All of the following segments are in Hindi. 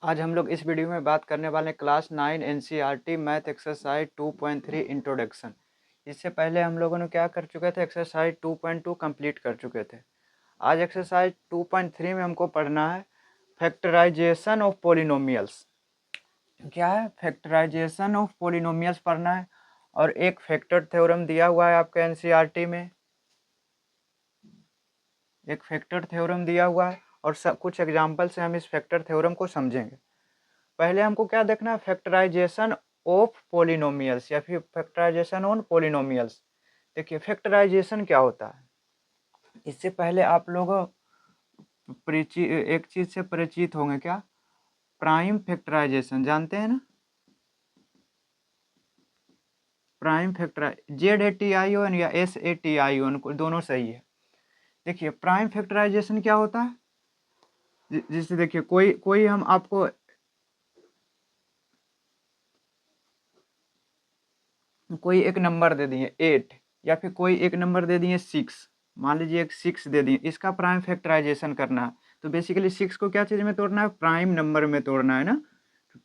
आज हम लोग इस वीडियो में बात करने वाले हैं class 9 NCERT math exercise 2.3 introduction. इससे पहले हम लोगों ने क्या कर चुके थे, एक्सरसाइज 2.2 कंप्लीट कर चुके थे। आज एक्सरसाइज 2.3 में हमको पढ़ना है फैक्टराइजेशन ऑफ पॉलिनोमियल्स। क्या है? फैक्टराइजेशन ऑफ पॉलिनोमियल्स पढ़ना है। और एक फैक्टर थ्योरम दिया हुआ है आपके एनसीईआरटी में, एक फैक्टर थ्योरम दिया हुआ है और कुछ एग्जाम्पल से हम इस फैक्टर थ्योरम को समझेंगे। पहले हमको क्या देखना है, फैक्टराइजेशन ऑफ पॉलिनोमियल्स या फिर फैक्टराइजेशन ऑन पॉलिनोमियल्स। देखिए फैक्टराइजेशन क्या होता है, इससे पहले आप लोग एक चीज से परिचित होंगे। क्या? प्राइम फैक्टराइजेशन जानते हैं ना? प्राइम फैक्टराइज ZATION या SATION दोनों सही है। देखिए प्राइम फैक्टराइजेशन क्या होता है, जिससे देखिए कोई हम आपको कोई एक नंबर दे दिए 8 या फिर कोई एक नंबर दे दिए 6, मान लीजिए एक 6 दे दिए, इसका प्राइम फैक्टराइजेशन करना है। तो बेसिकली 6 को क्या चीज़ में तोड़ना है? प्राइम नंबर में तोड़ना है ना।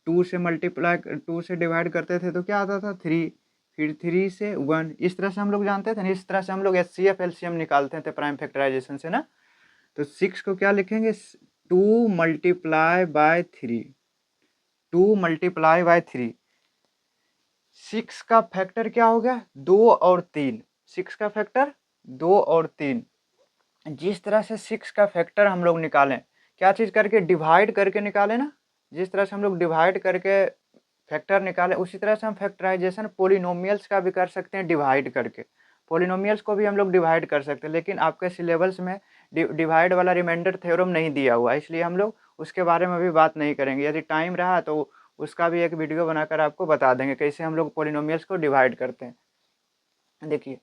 2 से डिवाइड करते थे तो क्या आता था? 3, फिर 3 से 1, इस तरह से हम लोग जानते थे ना। इस तरह से हम लोग HCF LCM निकालते थे प्राइम फैक्टराइजेशन से ना। तो 6 को क्या लिखेंगे? 2 मल्टीप्लाई बाय 3, 2 मल्टीप्लाई बाय 3। 6 का फैक्टर क्या हो गया? 2 और 3। 6 का फैक्टर 2 और 3। जिस तरह से 6 का फैक्टर हम लोग निकालें, क्या चीज़ करके? डिवाइड करके निकालें ना। जिस तरह से हम लोग डिवाइड करके फैक्टर निकालें, उसी तरह से हम फैक्टराइजेशन पॉलिनोमियल्स का भी कर सकते हैं डिवाइड करके। पॉलिनोमियल्स को भी हम लोग डिवाइड कर सकते हैं, लेकिन आपके सिलेबस में डिवाइड वाला रिमाइंडर थ्योरम नहीं दिया हुआ है, इसलिए हम लोग उसके बारे में भी बात नहीं करेंगे। यदि टाइम रहा तो उसका भी एक वीडियो बनाकर आपको बता देंगे कैसे हम लोग पॉलिनोमियल्स को डिवाइड करते हैं। देखिए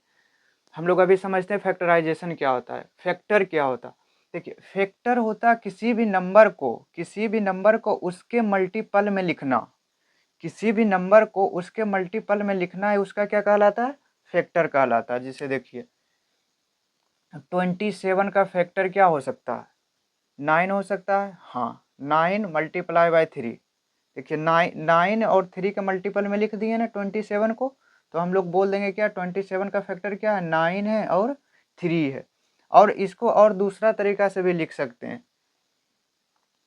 हम लोग अभी समझते हैं फैक्टराइजेशन क्या होता है, फैक्टर क्या होता है। देखिए फैक्टर होता है किसी भी नंबर को उसके मल्टीपल में लिखना। किसी भी नंबर को उसके मल्टीपल में लिखना है, उसका क्या कहलाता है? फैक्टर कहलाता है। जिसे देखिए 27 का फैक्टर क्या हो सकता है? 9 हो सकता है। हाँ, 9 मल्टीप्लाई बाय 3। देखिए 9 और 3 के मल्टीपल में लिख दिए ना 27 को, तो हम लोग बोल देंगे क्या? 27 का फैक्टर क्या है? 9 है और 3 है। और इसको और दूसरा तरीका से भी लिख सकते हैं।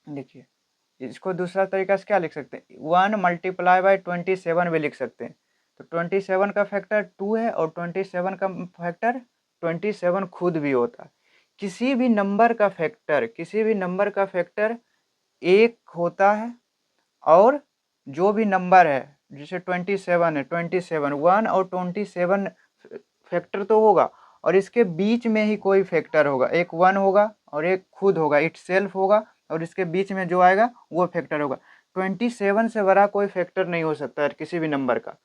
देखिए इसको दूसरा तरीका से क्या लिख सकते हैं? 1 मल्टीप्लाई बाय 27 भी लिख सकते हैं। तो 27 का फैक्टर 2 है और 27 का फैक्टर 27 खुद भी होता है। किसी भी नंबर का फैक्टर एक होता है, और जो भी नंबर है जैसे 27 है, 27 1 और 27 फैक्टर तो होगा, और इसके बीच में ही कोई फैक्टर होगा, एक 1 होगा और एक खुद होगा, इट सेल्फ होगा, और इसके बीच में जो आएगा वो फैक्टर होगा। 27 से बड़ा कोई फैक्टर नहीं हो सकता है किसी भी नंबर का।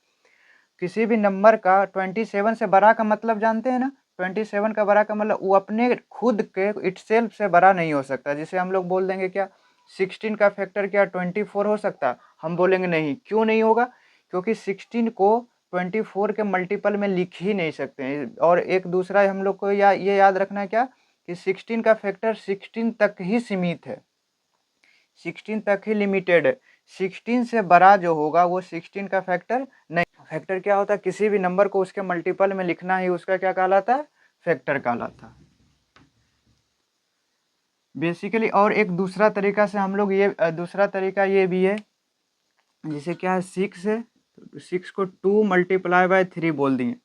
किसी भी नंबर का 27 से बड़ा का मतलब जानते हैं ना? 27 का बड़ा का मतलब वो अपने खुद के इट सेल्फ से बड़ा नहीं हो सकता। जिसे हम लोग बोल देंगे क्या? 16 का फैक्टर क्या 24 हो सकता है? हम बोलेंगे नहीं। क्यों नहीं होगा? क्योंकि 16 को 24 के मल्टीपल में लिख ही नहीं सकते हैं। और एक दूसरा हम लोग को ये याद रखना है क्या, कि 16 का फैक्टर 16 तक ही सीमित है, 16 तक ही लिमिटेड है। 16 से बड़ा जो होगा वो 16 का फैक्टर नहीं। फैक्टर क्या होता है? किसी भी नंबर को उसके मल्टीपल में लिखना ही उसका क्या कहलाता है? फैक्टर कहलाता है बेसिकली। और एक दूसरा तरीका से हम लोग दूसरा तरीका ये भी है, जिसे क्या है 6 है, 6 को 2 मल्टीप्लाई बाय 3 बोल दिए।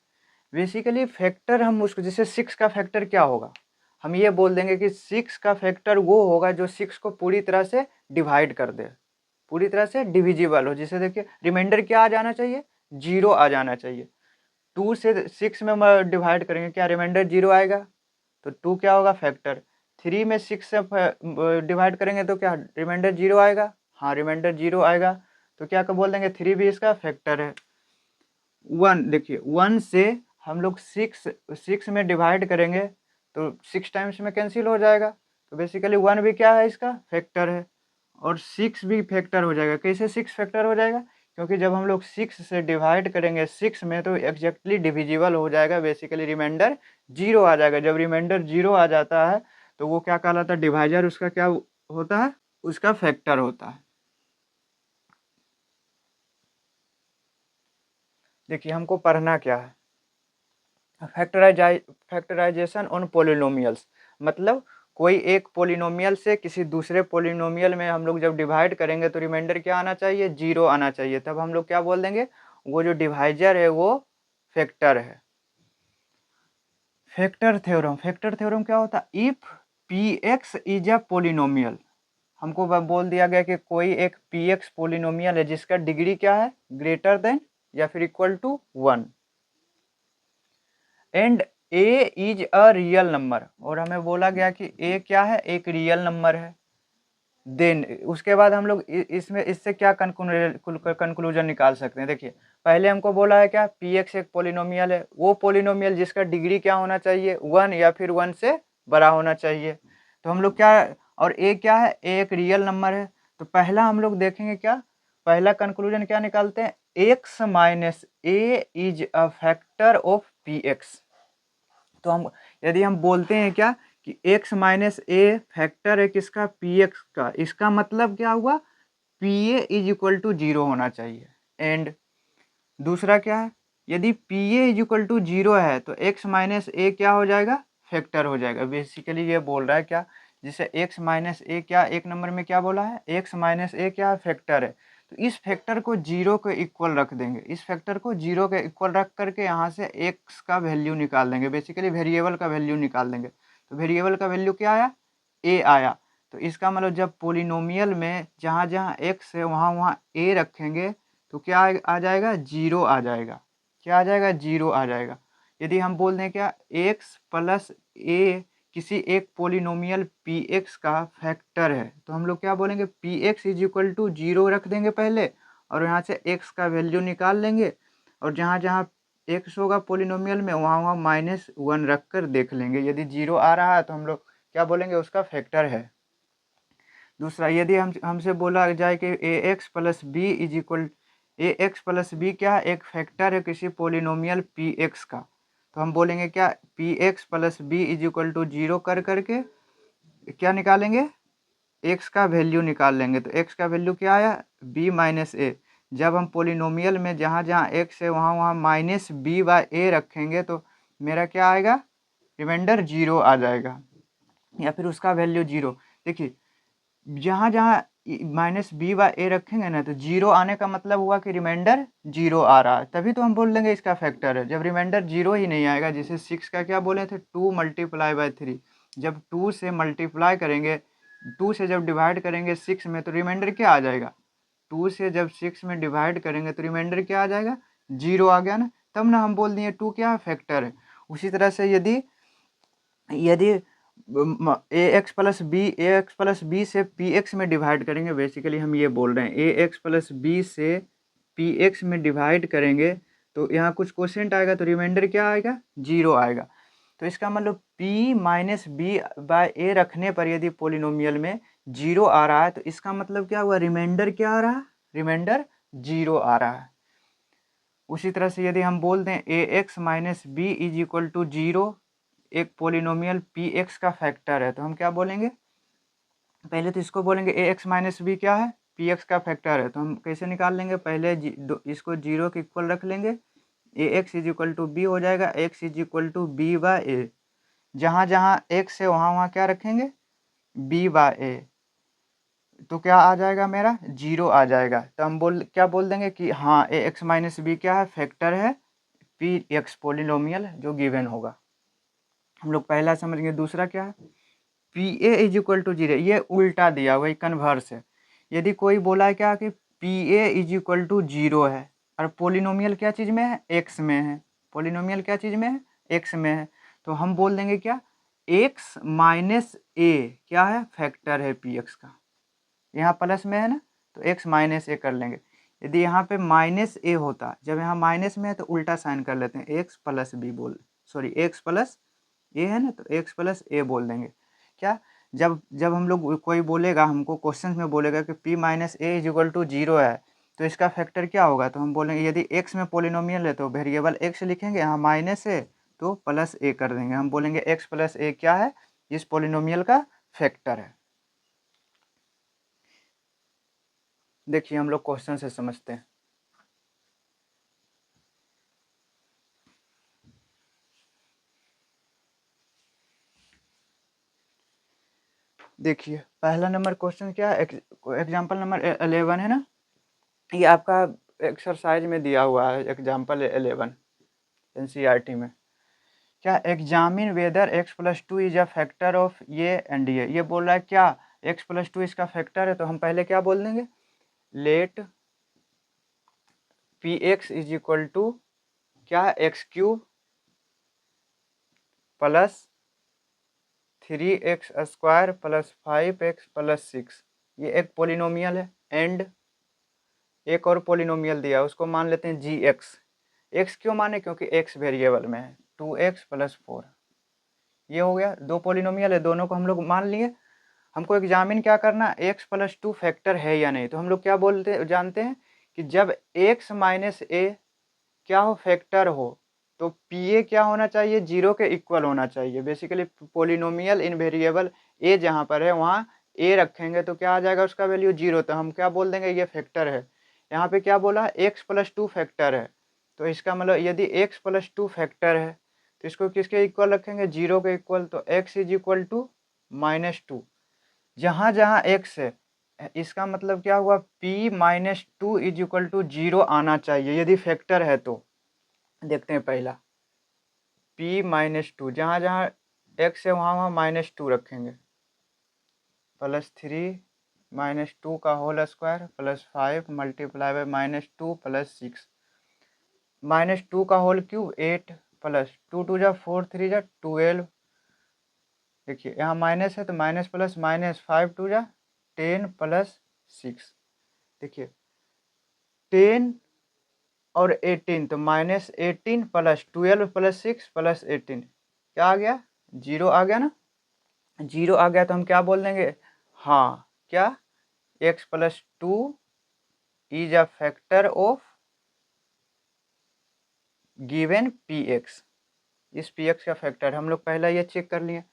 बेसिकली फैक्टर हम उसको, जैसे 6 का फैक्टर क्या होगा, हम ये बोल देंगे कि 6 का फैक्टर वो होगा जो 6 को पूरी तरह से डिवाइड कर दे, पूरी तरह से डिविजिबल हो। जिसे देखिए रिमाइंडर क्या आ जाना चाहिए? 0 आ जाना चाहिए। 2 से 6 में डिवाइड करेंगे, क्या रिमाइंडर 0 आएगा? तो 2 क्या होगा? फैक्टर। 3 में 6 से डिवाइड करेंगे तो क्या रिमाइंडर 0 आएगा? हाँ, रिमाइंडर 0 आएगा। तो क्या बोल देंगे? 3 भी इसका फैक्टर है। 1 देखिए 1 से हम लोग 6 में डिवाइड करेंगे तो 6 टाइम्स में कैंसिल हो जाएगा। तो बेसिकली 1 भी क्या है? इसका फैक्टर है। और 6 भी फैक्टर हो जाएगा। कैसे 6 फैक्टर हो जाएगा? क्योंकि जब हम लोग 6 से डिवाइड करेंगे 6 में तो एग्जैक्टली डिविजिबल हो जाएगा, बेसिकली रिमाइंडर 0 आ जाएगा। जब रिमाइंडर 0 आ जाता है तो वो क्या कहलाता है? डिवाइजर उसका क्या होता है? उसका फैक्टर होता है। देखिए हमको पढ़ना क्या है, फैक्टराइजेशन ऑन पोलिनोमियल्स, मतलब कोई एक पोलिनोमियल से किसी दूसरे पोलिनोमियल में हम लोग जब डिवाइड करेंगे तो रिमाइंडर क्या आना चाहिए, 0 आना चाहिए। तब हम लोग क्या बोल देंगे, वो जो डिवाइजर है वो फैक्टर है। फैक्टर थ्योरम क्या होता है, if P X is a polynomial, हमको बोल दिया गया कि कोई एक पी एक्स पोलिनोमियल है जिसका डिग्री क्या है, ग्रेटर देन या फिर equal to 1, and A is a real number, और हमें बोला गया कि ए क्या है, एक रियल नंबर है। देन उसके बाद हम लोग इसमें इससे क्या कंक्लूजन निकाल सकते हैं। देखिए पहले हमको बोला है क्या, पी एक्स एक पोलिनोमियल है, वो पोलिनोमियल जिसका डिग्री क्या होना चाहिए, 1 या फिर 1 से बड़ा होना चाहिए। तो हम लोग क्या, और ए क्या है, ए एक रियल नंबर है। तो पहला हम लोग देखेंगे क्या, पहला कंक्लूजन क्या निकालते हैं, x minus A is a factor of P x. तो हम यदि हम बोलते हैं क्या कि x माइनस ए फैक्टर है किसका, पी एक्स का, इसका मतलब क्या हुआ, P A is equal to 0 होना चाहिए। एंड दूसरा क्या है, यदि P A is equal to 0 है तो x माइनस ए क्या हो जाएगा, फैक्टर हो जाएगा। बेसिकली ये बोल रहा है क्या, जिसे x माइनस ए क्या एक नंबर में क्या बोला है, x माइनस ए क्या फैक्टर है, तो इस फैक्टर को 0 के इक्वल रख देंगे, इस फैक्टर को 0 के इक्वल रख करके यहाँ से x का वैल्यू निकाल देंगे, बेसिकली वेरिएबल का वैल्यू निकाल देंगे। तो वेरिएबल का वैल्यू क्या आया, a आया। तो इसका मतलब जब पोलिनोमियल में जहाँ जहाँ x है वहाँ वहाँ a रखेंगे तो क्या आ जाएगा, 0 आ जाएगा। क्या आ जाएगा, 0 आ जाएगा। यदि हम बोल दें क्या, x प्लस ए किसी एक पोलिनोमियल पी एक्स का फैक्टर है, तो हम लोग क्या बोलेंगे, P X is equal to 0 रख देंगे पहले, और यहाँ से x का वैल्यू निकाल लेंगे, और जहाँ जहाँ x होगा पोलिनोमियल में वहाँ वहाँ -1 रख कर देख लेंगे। यदि 0 आ रहा है तो हम लोग क्या बोलेंगे, उसका फैक्टर है। दूसरा, यदि हमसे बोला जाए कि A X plus B is equal, A X plus B क्या है, एक फैक्टर है किसी पोलिनोमियल पी एक्स का, तो हम बोलेंगे क्या, P X plus B is equal to 0 कर करके क्या निकालेंगे, एक्स का वैल्यू निकाल लेंगे। तो एक्स का वैल्यू क्या आया, बी माइनस ए। जब हम पोलिनोमियल में जहाँ जहाँ एक्स है वहाँ वहाँ माइनस बी बाय ए रखेंगे तो मेरा क्या आएगा, रिमाइंडर 0 आ जाएगा, या फिर उसका वैल्यू 0। देखिए जहाँ जहाँ माइनस बी बाय ए रखेंगे ना तो 0 आने का मतलब हुआ कि रिमाइंडर 0 आ रहा है, तभी तो हम बोल देंगे इसका फैक्टर है। जब रिमाइंडर 0 ही नहीं आएगा, जैसे 6 का क्या बोले थे, 2 मल्टीप्लाई बाय 3, जब 2 से मल्टीप्लाई करेंगे, 2 से जब डिवाइड करेंगे 6 में तो रिमाइंडर क्या आ जाएगा, 2 से जब 6 में डिवाइड करेंगे तो रिमाइंडर क्या आ जाएगा, 0 आ गया ना, तब ना हम बोल दिए 2 क्या है, फैक्टर है। उसी तरह से यदि यदि ए एक्स प्लस बी से पी एक्स में डिवाइड करेंगे, बेसिकली हम ये बोल रहे हैं ए एक्स प्लस बी से पी एक्स में डिवाइड करेंगे तो यहाँ कुछ क्वेश्चन आएगा तो रिमाइंडर क्या आएगा, 0 आएगा। तो इसका मतलब p माइनस बी बाय ए रखने पर यदि पोलिनोमियल में 0 आ रहा है तो इसका मतलब क्या हुआ, रिमाइंडर क्या आ रहा है, रिमाइंडर 0 आ रहा है। उसी तरह से यदि हम बोल दें A X minus B is equal to 0, एक पोलिनोमियल पी एक्स का फैक्टर है, तो हम क्या बोलेंगे, पहले तो इसको बोलेंगे ए एक्स माइनस बी क्या है, पी एक्स का फैक्टर है। तो हम कैसे निकाल लेंगे, पहले इसको 0 के इक्वल रख लेंगे, A X is equal to B हो जाएगा, X is equal to B by A. जहाँ जहाँ एक्स है वहाँ वहाँ क्या रखेंगे, बी बाय ए, तो क्या आ जाएगा मेरा, 0 आ जाएगा। तो हम क्या बोल देंगे कि हाँ ए एक्स माइनस बी क्या है, फैक्टर है पी एक्स पोलिनोमियल जो गिवन होगा। हम लोग पहला समझ गए। दूसरा क्या है, P A is equal to 0, ये उल्टा दिया हुआ, कन्वर्स है। यदि कोई बोला है क्या कि P A is equal to 0 है और पोलिनोमियल क्या चीज़ में है, एक्स में है, पोलिनोमियल क्या चीज़ में है, एक्स में है, तो हम बोल देंगे क्या, एक्स माइनस ए क्या है, फैक्टर है पी एक्स का। यहाँ प्लस में है ना तो एक्स माइनस ए कर लेंगे। यदि यहाँ पे माइनस ए होता, जब यहाँ माइनस में है तो उल्टा साइन कर लेते हैं, X plus B x plus A है ना तो एक्स प्लस ए बोल देंगे। क्या, जब जब हम लोग कोई बोलेगा, हमको क्वेश्चन में बोलेगा कि p minus A is equal to 0 है तो इसका फैक्टर क्या होगा, तो हम बोलेंगे यदि x में पोलिनोमियल है तो वेरिएबल x लिखेंगे, यहाँ माइनस है तो प्लस ए कर देंगे, हम बोलेंगे x प्लस ए क्या है, इस पोलिनोमियल का फैक्टर है। देखिए हम लोग क्वेश्चन से समझते हैं। देखिए पहला नंबर क्वेश्चन क्या है, एग्जाम्पल नंबर 11 है ना, ये आपका एक्सरसाइज में दिया हुआ है, एग्जाम्पल 11 NCERT में। क्या examine whether x+2 is a factor of ये एंड ये बोल रहा है क्या x+2 इसका फैक्टर है, तो हम पहले क्या बोल देंगे, let px is equal to क्या x³ plus 3x² plus 5x plus 6, ये एक पोलिनोमियल है। एंड एक और पोलिनोमियल दिया उसको मान लेते हैं gx। x क्यों माने, क्योंकि x वेरिएबल में है, 2x प्लस 4। ये हो गया, दो पोलिनोमियल है, दोनों को हम लोग मान लिए। हमको एग्जामिन क्या करना, x+2 फैक्टर है या नहीं। तो हम लोग क्या बोलते जानते हैं कि जब x माइनस ए क्या हो, फैक्टर हो, तो pa क्या होना चाहिए, 0 के इक्वल होना चाहिए। Basically polynomial in variable a जहाँ पर है वहाँ a रखेंगे तो क्या आ जाएगा, उसका वैल्यू 0। तो हम क्या बोल देंगे, ये फैक्टर है। यहाँ पे क्या बोला, x+2 फैक्टर है, तो इसका मतलब यदि x+2 फैक्टर है तो इसको किसके इक्वल रखेंगे, 0 के इक्वल। तो x इज इक्वल टू -2, जहाँ जहाँ x है इसका मतलब क्या हुआ, p-2 इज इक्वल टू 0 आना चाहिए यदि फैक्टर है तो। देखते हैं पहला p-2, जहाँ जहाँ x है वहाँ वहाँ -2 रखेंगे, प्लस 3 -2 का whole square plus 5 multiply by -2 plus 6 -2 का होल क्यूब 8 प्लस 2 2 जा 4 3 जा 12। देखिए यहाँ माइनस है तो माइनस प्लस माइनस 5 2 जा 10 प्लस 6। देखिए 10 और 18, तो -18 प्लस 12 प्लस 6 प्लस 18 क्या आ गया, 0 आ गया ना। 0 आ गया तो हम क्या बोल देंगे, हाँ क्या x+2 is a factor of given px। इस px का फैक्टर हम लोग पहला ये चेक कर लिए।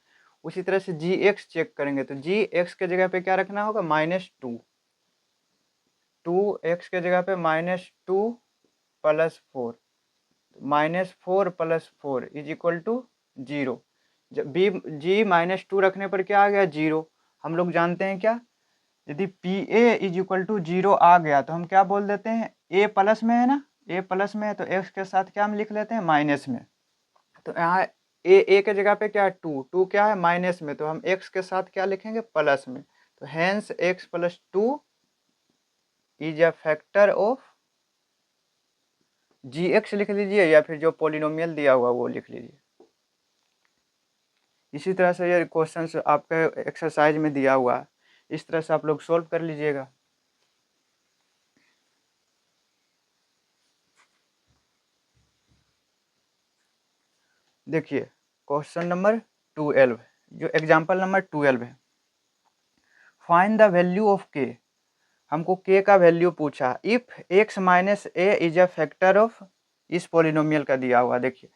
उसी तरह से gx चेक करेंगे तो gx के जगह पे क्या रखना होगा, -2, 2x के जगह पे -2 plus 4, -4 plus 4 is equal to 0। जब g -2 रखने पर क्या आ गया, 0। हम लोग जानते हैं क्या, यदि pa इज इक्वल टू 0 आ गया तो हम क्या बोल देते हैं, a प्लस में है ना, a प्लस में है तो x के साथ क्या हम लिख लेते हैं, माइनस में। तो यहाँ a के जगह पे क्या है, 2 क्या है, माइनस में, तो हम x के साथ क्या लिखेंगे, प्लस में। तो hence x+2 is a factor of gx लिख लीजिए, या फिर जो पोलिनोमियल दिया हुआ वो लिख लीजिए। इसी तरह से ये क्वेश्चंस आपके एक्सरसाइज में दिया हुआ है, इस तरह से आप लोग सोल्व कर लीजिएगा। देखिए क्वेश्चन नंबर 12, जो एग्जांपल नंबर 12 है, find the value of k। हमको k का वैल्यू पूछा, if x minus A is a factor of, इस पोलिनोमियल का दिया हुआ। देखिए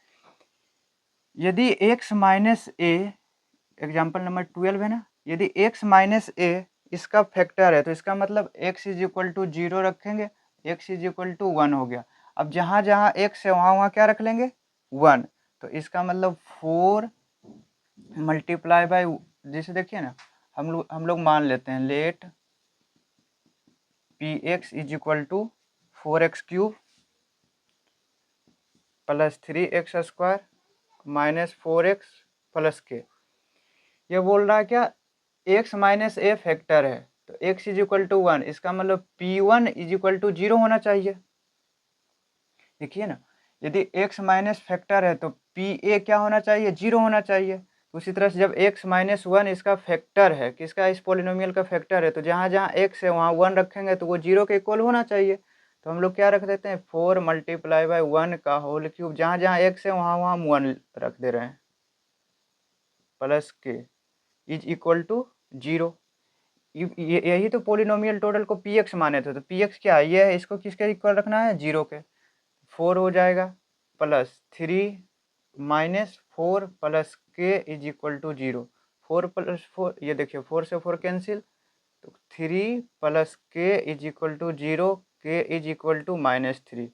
यदि x माइनस ए, एग्जाम्पल नंबर 12 है ना, यदि x माइनस ए इसका फैक्टर है तो इसका मतलब x इज इक्वल टू 0 रखेंगे, x इज इक्वल टू 1 हो गया। अब जहाँ जहाँ x है वहाँ वहाँ क्या रख लेंगे, 1। तो इसका मतलब 4 मल्टीप्लाई बाय, जैसे देखिए ना, हम लोग मान लेते हैं, let px is equal to 4x³ plus 3x² minus 4x plus k। ये बोल रहा है क्या, x माइनस ए फैक्टर है तो x इज इक्वल टू 1, इसका मतलब p1 इज इक्वल टू 0 होना चाहिए। देखिए ना, यदि x माइनस फैक्टर है तो pa क्या होना चाहिए, 0 होना चाहिए। उसी तरह से जब x माइनस 1 इसका फैक्टर है, किसका, इस पोलिनोमियल का फैक्टर है, तो जहाँ जहाँ x है वहाँ 1 रखेंगे तो वो 0 के इक्वल होना चाहिए। तो हम लोग क्या रख देते हैं, 4 मल्टीप्लाई बाय 1 का होल क्यूब, जहाँ जहाँ x है वहाँ वहाँ हम 1 रख दे रहे हैं, plus k is equal to 0। यही तो पोलिनोमियल टोटल को px माने थे, तो px क्या है, ये है, इसको किसके इक्वल रखना है, 0 के। 4 हो जाएगा plus 3 minus 4 plus k is equal to 0। 4 plus 4, ये देखिए 4 से 4 कैंसिल, तो 3 plus k is equal to 0, k is equal to -3।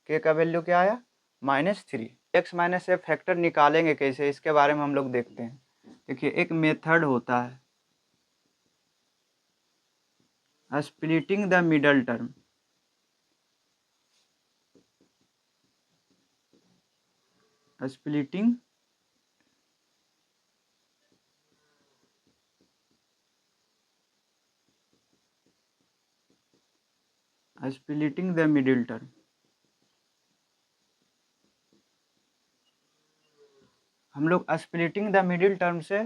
k का वैल्यू क्या आया, -3। x माइनस ए फैक्टर निकालेंगे कैसे, इसके बारे में हम लोग देखते हैं। देखिए एक मेथड होता है, splitting the middle term, splitting splitting the middle term. हम लोग स्प्लिटिंग द मिडिल टर्म से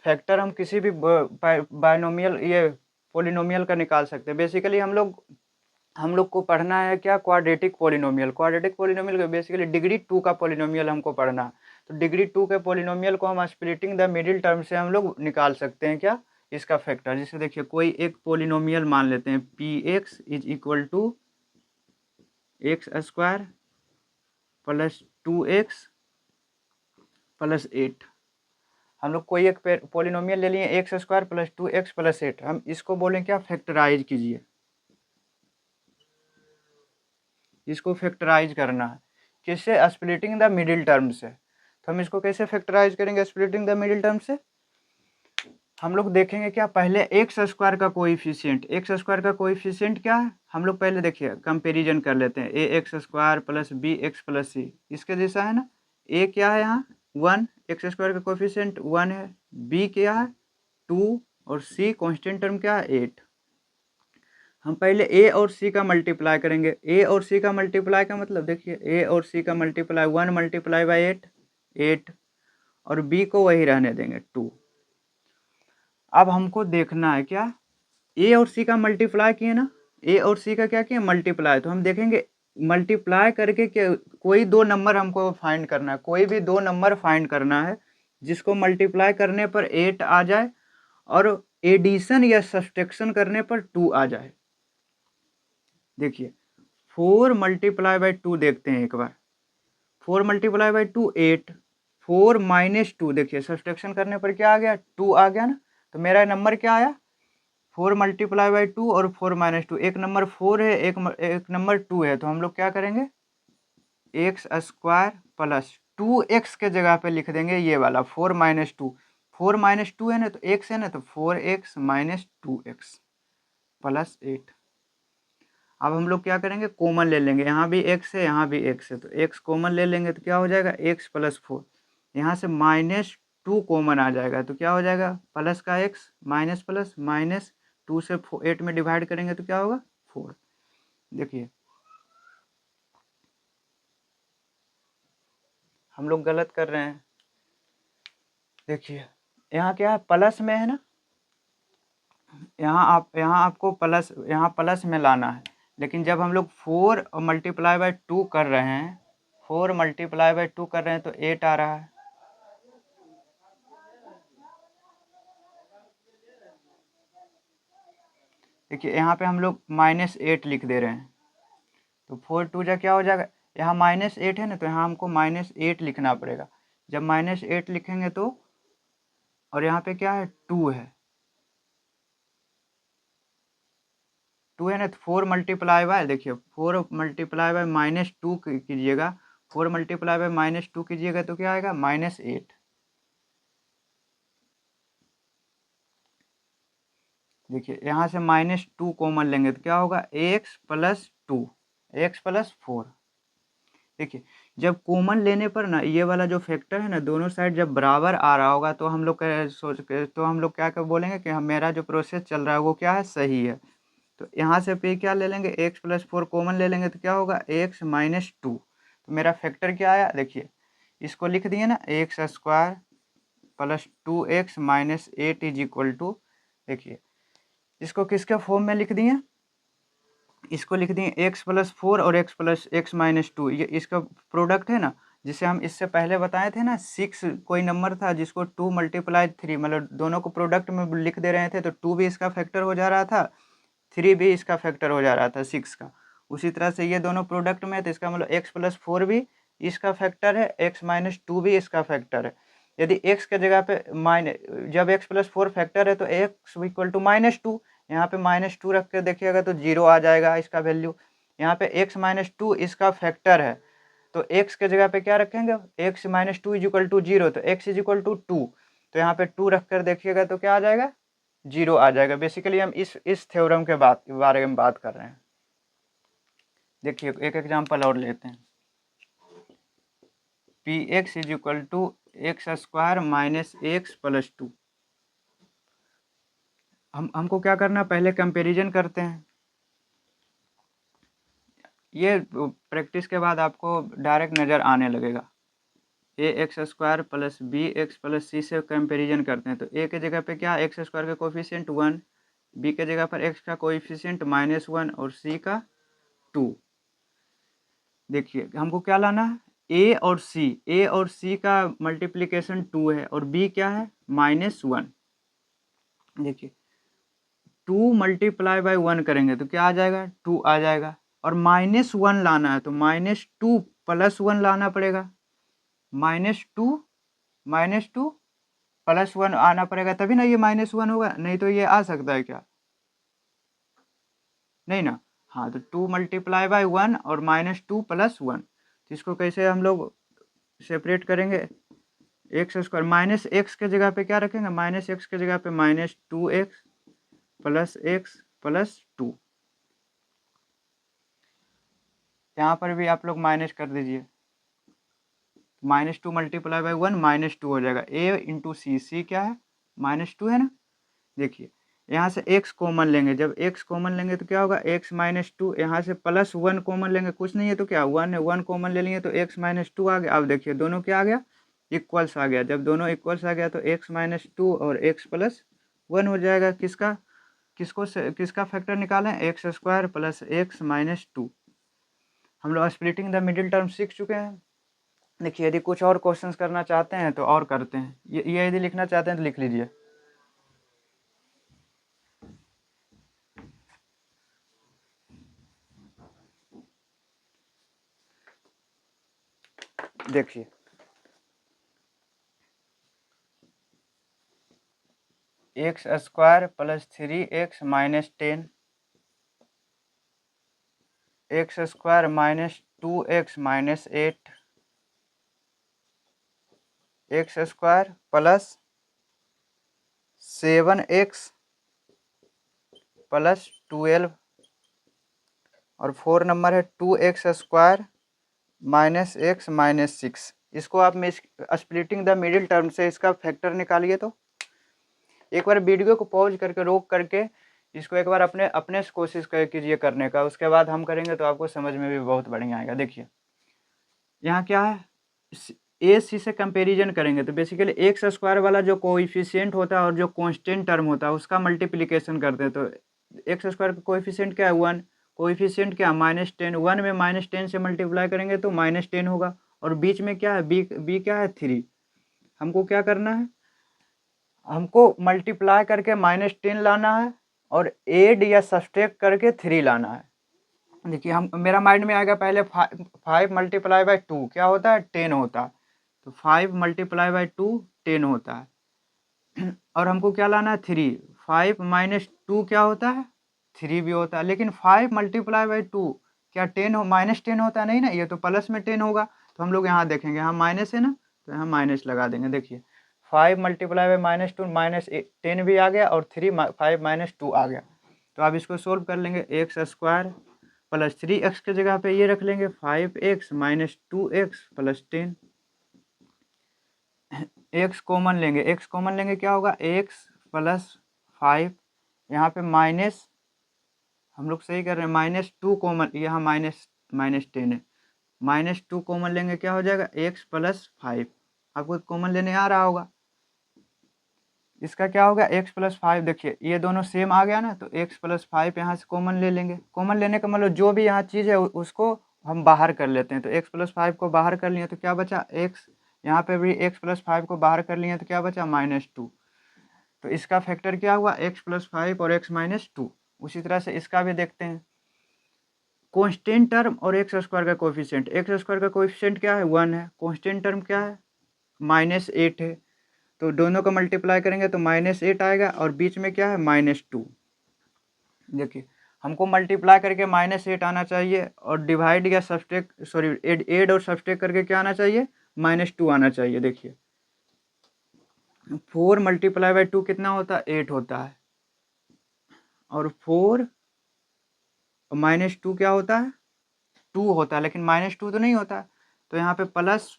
फैक्टर हम किसी भी बायनोमियल ये पोलिनोमियल का निकाल सकते हैं। बेसिकली हम लोग को पढ़ना है क्या, quadratic polynomial. Quadratic polynomial basically degree 2 का पोलिनोमियल हमको पढ़ना है। तो डिग्री 2 के पोलिनोमियल को हम स्प्लिटिंग द मिडिल टर्म से हम लोग निकाल सकते हैं क्या, इसका फैक्टर। जैसे देखिए कोई एक पोलिनोमियल मान लेते हैं, P X is equal to X square plus 2x plus 8। हम लोग कोई एक पोलिनोमियल ले लिए x square plus 2x plus 8, हम इसको बोलें क्या, फैक्टराइज कीजिए। इसको फैक्टराइज करना है किससे, स्प्लिटिंग द मिडिल टर्म से। तो हम इसको कैसे फैक्टराइज करेंगे स्प्लिटिंग द मिडिल टर्म से, हम लोग देखेंगे क्या, पहले एक्स स्क्वायर का कोएफिशिएंट, एक्स स्क्वायर का कोएफिशिएंट क्या है, हम लोग पहले देखिए कंपैरिजन कर लेते हैं। A x square plus B x plus c, इसके जैसा है ना। ए क्या है यहाँ 1, एक्स स्क्वायर का कोएफिशिएंट 1 है। बी क्या है 2 और सी कांस्टेंट टर्म क्या है 8। हम पहले ए और सी का मल्टीप्लाई करेंगे। ए और सी का मल्टीप्लाई का मतलब देखिए, ए और सी का मल्टीप्लाई 1 मल्टीप्लाई बाई 8 और बी को वही रहने देंगे 2। अब हमको देखना है क्या, ए और सी का मल्टीप्लाई किए ना, ए और सी का क्या किए मल्टीप्लाई। तो हम देखेंगे मल्टीप्लाई करके कोई दो नंबर हमको फाइंड करना है, कोई भी दो नंबर फाइंड करना है जिसको मल्टीप्लाई करने पर 8 आ जाए और एडिशन या सब्सट्रैक्शन करने पर 2 आ जाए। देखिए 4 मल्टीप्लाई बाई 2 देखते हैं एक बार, 4 मल्टीप्लाई बाई 2 8, 4 माइनस 2 देखिए सब्सट्रैक्शन करने पर क्या आ गया 2 आ गया ना। तो मेरा नंबर क्या आया 4 मल्टीप्लाई बाई 2 और 4 माइनस 2, एक नंबर 4 है एक नंबर 2 है। तो हम लोग क्या करेंगे एक्स स्क्वायर प्लस 2x के जगह पे लिख देंगे ये वाला 4 माइनस 2, 4 माइनस 2 है ना तो x है ना, तो 4x माइनस 2x प्लस 8। अब हम लोग क्या करेंगे कॉमन ले लेंगे, यहाँ भी x है यहाँ भी x है, तो x कॉमन ले लेंगे तो क्या हो जाएगा x प्लस 4। यहाँ से माइनस 2 कॉमन आ जाएगा तो क्या हो जाएगा प्लस का x माइनस प्लस माइनस 2 से 8 में डिवाइड करेंगे तो क्या होगा 4। देखिए हम लोग गलत कर रहे हैं। देखिए यहाँ क्या है प्लस में है ना, यहाँ आपको प्लस, यहाँ प्लस में लाना है। लेकिन जब हम लोग 4 मल्टीप्लाई बाई 2 कर रहे हैं, 4 मल्टीप्लाई बाई 2 कर रहे हैं तो 8 आ रहा है। देखिए यहाँ पे हम लोग -8 लिख दे रहे हैं तो 4 2 जा क्या हो जाएगा, यहाँ -8 है ना तो यहाँ हमको -8 लिखना पड़ेगा। जब -8 लिखेंगे तो, और यहाँ पे क्या है 2 है, 2 है ना तो 4 मल्टीप्लाई बाय, देखिए 4 मल्टीप्लाई बाय -2 कीजिएगा, 4 मल्टीप्लाई बाय -2 कीजिएगा तो क्या आएगा -8। देखिए यहाँ से -2 कॉमन लेंगे तो क्या होगा x प्लस 2 एक्स प्लस 4। देखिए जब कॉमन लेने पर ना ये वाला जो फैक्टर है ना दोनों साइड जब बराबर आ रहा होगा तो हम लोग तो हम लोग क्या बोलेंगे कि मेरा जो प्रोसेस चल रहा है वो क्या है सही है। तो यहाँ से पे क्या ले लेंगे x प्लस 4 कॉमन ले लेंगे तो क्या होगा x माइनस 2। तो मेरा फैक्टर क्या आया देखिए, इसको लिख दिए ना X square plus 2x minus 8 is equal to, देखिए इसको किसके फॉर्म में लिख दिए, इसको लिख दिए x प्लस 4 और x माइनस 2, ये इसका प्रोडक्ट है ना। जिसे हम इससे पहले बताए थे ना 6 कोई नंबर था जिसको 2 मल्टीप्लाई 3, मतलब दोनों को प्रोडक्ट में लिख दे रहे थे तो 2 भी इसका फैक्टर हो जा रहा था, 3 भी इसका फैक्टर हो जा रहा था 6 का। उसी तरह से ये दोनों प्रोडक्ट में है तो इसका मतलब x प्लस 4 भी इसका फैक्टर है, x माइनस 2 भी इसका फैक्टर है। यदि x के जगह पे जब x प्लस 4 फैक्टर है तो x इक्वल टू -2, यहाँ पे -2 रख के देखिएगा तो 0 आ जाएगा इसका वैल्यू। यहाँ पे x माइनस 2 इसका फैक्टर है तो x के जगह पे क्या रखेंगे x minus 2 is equal to 0, तो x इज इक्वल टू 2, तो यहाँ पे 2 रख कर देखिएगा तो क्या आ जाएगा जीरो आ जाएगा। बेसिकली हम इस थ्योरम के बारे में बात कर रहे हैं। देखिए एक एग्जांपल और लेते हैं। P X is equal to X square minus X plus 2। हमको क्या करना है, पहले कंपैरिजन करते हैं। ये प्रैक्टिस के बाद आपको डायरेक्ट नज़र आने लगेगा। A x square plus B x plus c से कंपैरिजन करते हैं तो ए के जगह पे क्या, एक्स स्क्वायर का कोफिशिएंट 1, बी के जगह पर एक्स का कोफिशिएंट -1 और सी का 2। देखिए हमको क्या लाना है, ए और सी का मल्टीप्लिकेशन 2 है और बी क्या है -1। देखिए 2 मल्टीप्लाई बाई 1 करेंगे तो क्या आ जाएगा, 2 आ जाएगा। और -1 लाना है तो -2 प्लस 1 लाना पड़ेगा। -2 प्लस 1 आना पड़ेगा तभी ना ये -1 होगा, नहीं तो ये आ सकता है क्या, नहीं ना। हाँ तो 2 मल्टीप्लाई बाई 1 और -2 प्लस 1, तो इसको कैसे हम लोग सेपरेट करेंगे, एक्स स्क्वायर माइनस एक्स के जगह पे क्या रखेंगे, माइनस एक्स के जगह पे -2x प्लस एक्स प्लस 2। यहाँ पर भी आप लोग माइनस कर दीजिए, -2 मल्टीप्लाई बाई 1 -2 हो जाएगा। a इंटू सी क्या है -2 है ना। देखिए यहाँ से x कॉमन लेंगे, जब x कॉमन लेंगे तो क्या होगा, x -2, यहाँ से प्लस 1 कॉमन लेंगे, कुछ नहीं है तो क्या 1 है, 1 कॉमन ले लेंगे तो x -2 आ गया। अब देखिए दोनों क्या आ गया, इक्वल्स आ गया। जब दोनों इक्वल्स आ गया तो x -2 और x प्लस 1 हो जाएगा। किसका फैक्टर निकालें, एक्स स्क्वायर प्लस एक्स -2। हम लोग स्प्लिटिंग द मिडिल टर्म सीख चुके हैं। देखिए यदि कुछ और क्वेश्चंस करना चाहते हैं तो और करते हैं, ये यदि लिखना चाहते हैं तो लिख लीजिए। देखिए x square plus 3x -10, x square -2x -8, x square plus 7x plus 12 और 4 नंबर है 2x स्क्वायर -x -6। इसको आप में स्प्लिटिंग द मिडिल टर्म से इसका फैक्टर निकालिए। तो एक बार वीडियो को पॉज करके रोक करके इसको एक बार अपने अपने से कोशिश कीजिए करने का, उसके बाद हम करेंगे तो आपको समझ में भी बहुत बढ़िया आएगा। देखिए यहाँ क्या है, ए सी से कंपैरिजन करेंगे तो बेसिकली एक्स स्क्वायर वाला जो कोएफिशिएंट होता है और जो कांस्टेंट टर्म होता है उसका मल्टीप्लिकेशन करते हैं। तो एक्स स्क्वायर का कोएफिशिएंट क्या है 1, कोएफिशिएंट क्या -10, 1 में -10 से मल्टीप्लाई करेंगे तो -10 होगा। और बीच में क्या है, बी क्या है 3। हमको क्या करना है, हमको मल्टीप्लाई करके -10 लाना है और एड या सब्सट्रैक्ट करके 3 लाना है। देखिए हम मेरा माइंड में आएगा पहले 5 मल्टीप्लाई बाई 2 क्या होता है 10 होता है, तो 5 मल्टीप्लाई बाई 2 10 होता है। और हमको क्या लाना है 3, 5 -2 क्या होता है 3 भी होता है। लेकिन 5 मल्टीप्लाई बाई 2 क्या 10 हो -10 होता है, नहीं ना, ये तो प्लस में 10 होगा। तो हम लोग यहाँ देखेंगे यहाँ माइनस है ना, तो यहाँ माइनस लगा देंगे। देखिए 5 मल्टीप्लाई बाई -2 -10 भी आ गया और 5 -2 आ गया। तो आप इसको सोल्व कर लेंगे, एक्स स्क्वायर प्लस 3x के जगह पे ये रख लेंगे 5x -2x plus 10। x common लेंगे क्या होगा x प्लस 5, यहाँ पे माइनस, हम लोग सही कर रहे हैं -2 कॉमन, यहाँ -10 है, -2 कॉमन लेंगे क्या हो जाएगा x प्लस 5। आपको कॉमन लेने आ रहा होगा, इसका क्या होगा x प्लस 5। देखिए ये दोनों सेम आ गया ना, तो x प्लस 5 यहाँ से कॉमन ले लेंगे। कॉमन लेने का मतलब जो भी यहाँ चीज़ है उसको हम बाहर कर लेते हैं। तो x प्लस 5 को बाहर कर लिए तो क्या बचा x, यहाँ पे भी x प्लस 5 को बाहर कर लिए तो क्या बचा -2। तो इसका फैक्टर क्या हुआ x प्लस 5 और x -2। उसी तरह से इसका भी देखते हैं, कॉन्स्टेंट टर्म और एक्स स्क्वायर का कोफिशिएंट। एक्स स्क्वायर का कोफिशिएंट क्या है 1 है, कॉन्स्टेंट टर्म क्या है -8 है। तो दोनों को मल्टीप्लाई करेंगे तो -8 आएगा और बीच में क्या है -2। देखिए हमको मल्टीप्लाई करके -8 आना चाहिए और डिवाइड या सब्सट्रैक्ट सॉरी एड और सब्सट्रैक्ट करके क्या आना चाहिए -2 आना चाहिए। देखिए 4 मल्टीप्लाई बाई 2 कितना होता है 8 होता है। और 4 और -2 क्या होता है, 2 होता है, लेकिन -2 तो नहीं होता। तो यहाँ पे +2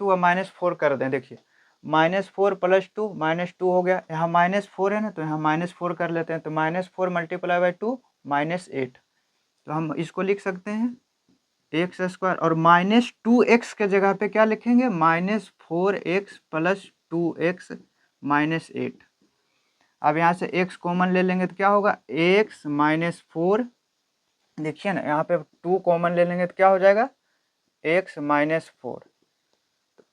और -4 कर दें। देखिए -4 +2 -2 हो गया, यहाँ -4 है ना, तो यहाँ -4 कर लेते हैं। तो -4 × 2 -8। तो हम इसको लिख सकते हैं x² और -2x के जगह पे क्या लिखेंगे, -4x + 2x - 8। अब यहाँ से x कॉमन ले लेंगे तो क्या होगा, x - 4। देखिए ना, यहाँ पे 2 कॉमन ले लेंगे तो क्या हो जाएगा, x - 4।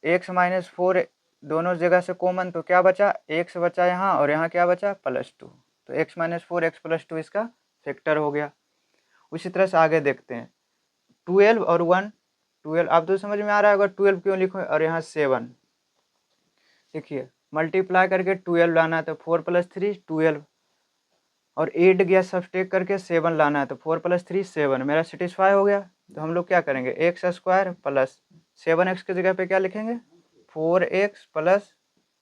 x - 4 दोनों जगह से कॉमन, तो क्या बचा, x बचा यहाँ, और यहाँ क्या बचा, +2। तो x - 4 x + 2 इसका फैक्टर हो गया। उसी तरह से आगे देखते हैं, 12 और 1, 12 आप तो समझ में आ रहा होगा 12 क्यों लिखो, और यहाँ 7। देखिए मल्टीप्लाई करके 12 लाना है, तो 4 + 3 12, और 8 गया सब्सट्रैक्ट करके 7 लाना है, तो 4 + 3 7। मेरा सेटिस्फाई हो गया। तो हम लोग क्या करेंगे, x² + 7x की जगह पे क्या लिखेंगे, 4x +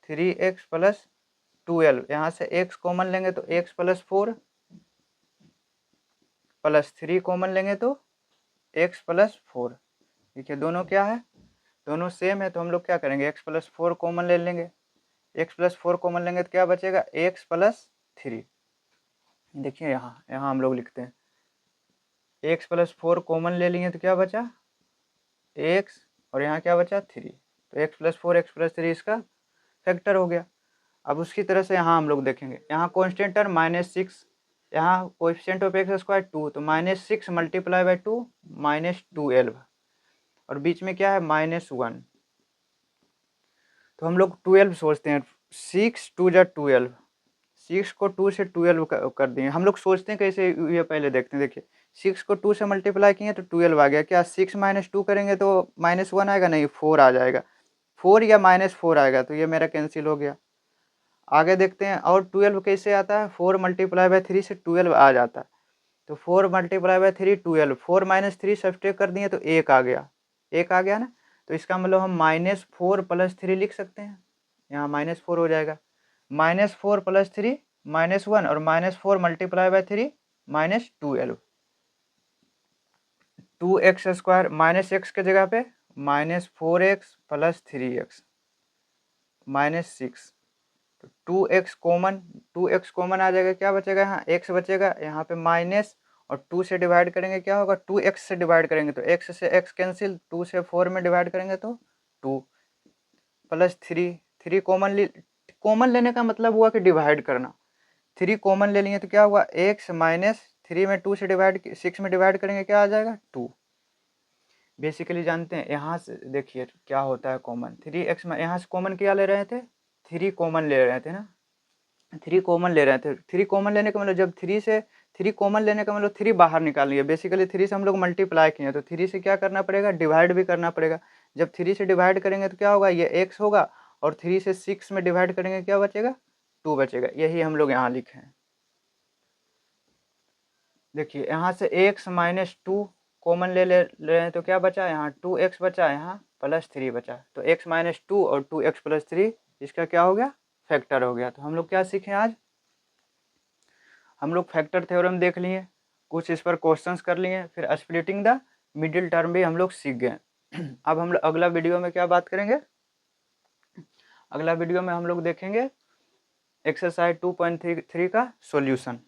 3x + 12। यहाँ से x कॉमन लेंगे तो x + 4 + 3 कॉमन लेंगे तो x + 4। देखिए दोनों क्या है, दोनों सेम है। तो हम लोग क्या करेंगे, x + 4 कॉमन ले लेंगे। x + 4 कॉमन लेंगे तो क्या बचेगा, x + 3। देखिए यहाँ यहाँ हम लोग लिखते हैं, x + 4 कॉमन ले लिए तो क्या बचा, x, और यहाँ क्या बचा 3। तो x + 4 x + 3 इसका फैक्टर हो गया। अब उसकी तरह से यहाँ हम लोग देखेंगे, यहाँ कॉन्स्टेंट टर्म -6, यहाँ कोएफिशिएंट ऑफ x² 2, तो -6 × 2 -12, और बीच में क्या है, -1। तो हम लोग 12 सोचते हैं, 6 2 × 12, 6 को 2 से 12 कर दिए। हम लोग सोचते हैं कैसे, ये पहले देखते हैं। देखिए 6 को 2 से मल्टीप्लाई किए तो 12 आ गया। क्या 6 - 2 करेंगे तो -1 आएगा, नहीं 4 आ जाएगा, 4 या -4 आएगा, तो ये मेरा कैंसिल हो गया। आगे देखते हैं, और 12 कैसे आता है, 4 × 3 से 12 आ जाता है। तो 4 × 3 12, 4 - 3 सब्सट्रैक्ट कर दिए तो 1 आ गया, 1 आ गया ना। तो इसका मतलब हम -4 + 3 लिख सकते हैं, यहाँ -4 हो जाएगा। -4 + 3 -1, और -4 × 3 -12। 2x² -x के जगह पे -4x + 3x -6। तो 2x कॉमन, 2x कॉमन आ जाएगा, क्या बचेगा, यहाँ x बचेगा, यहाँ पे माइनस, और 2 से डिवाइड करेंगे क्या होगा, 2x से डिवाइड करेंगे तो x से x कैंसिल, 2 से 4 में डिवाइड करेंगे तो 2 + 3, 3 कॉमन लेने का मतलब हुआ कि डिवाइड करना। 3 कॉमन ले लिए तो क्या हुआ, x - 3 में 2 से डिवाइड 6 में डिवाइड करेंगे क्या आ जाएगा, 2। बेसिकली जानते हैं, यहाँ से देखिए क्या होता है कॉमन, 3x में यहाँ से कॉमन क्या ले रहे थे, 3 कॉमन ले रहे थे ना, 3 कॉमन ले रहे थे। 3 कॉमन लेने का मतलब, जब 3 कॉमन लेने का मतलब 3 बाहर निकालिए। बेसिकली 3 से हम लोग मल्टीप्लाई किए हैं, तो 3 से क्या करना पड़ेगा, डिवाइड भी करना पड़ेगा। जब 3 से डिवाइड करेंगे तो क्या होगा, ये x होगा, और 3 से 6 में डिवाइड करेंगे क्या बचेगा, 2 बचेगा। यही हम लोग यहाँ लिखे हैं। देखिए यहाँ से x - 2 कॉमन ले रहे हैं तो क्या बचा, यहाँ 2x बचा, यहाँ +3 बचा। तो x - 2 और 2x + 3 इसका क्या हो गया, फैक्टर हो गया। तो हम लोग क्या सीखे आज, हम लोग फैक्टर थ्योरम देख लिए, कुछ इस पर क्वेश्चंस कर लिए, फिर स्प्लिटिंग द मिडिल टर्म भी हम लोग सीख गए। अब हम अगला वीडियो में क्या बात करेंगे, अगला वीडियो में हम लोग देखेंगे एक्सरसाइज 2.3 का सॉल्यूशन।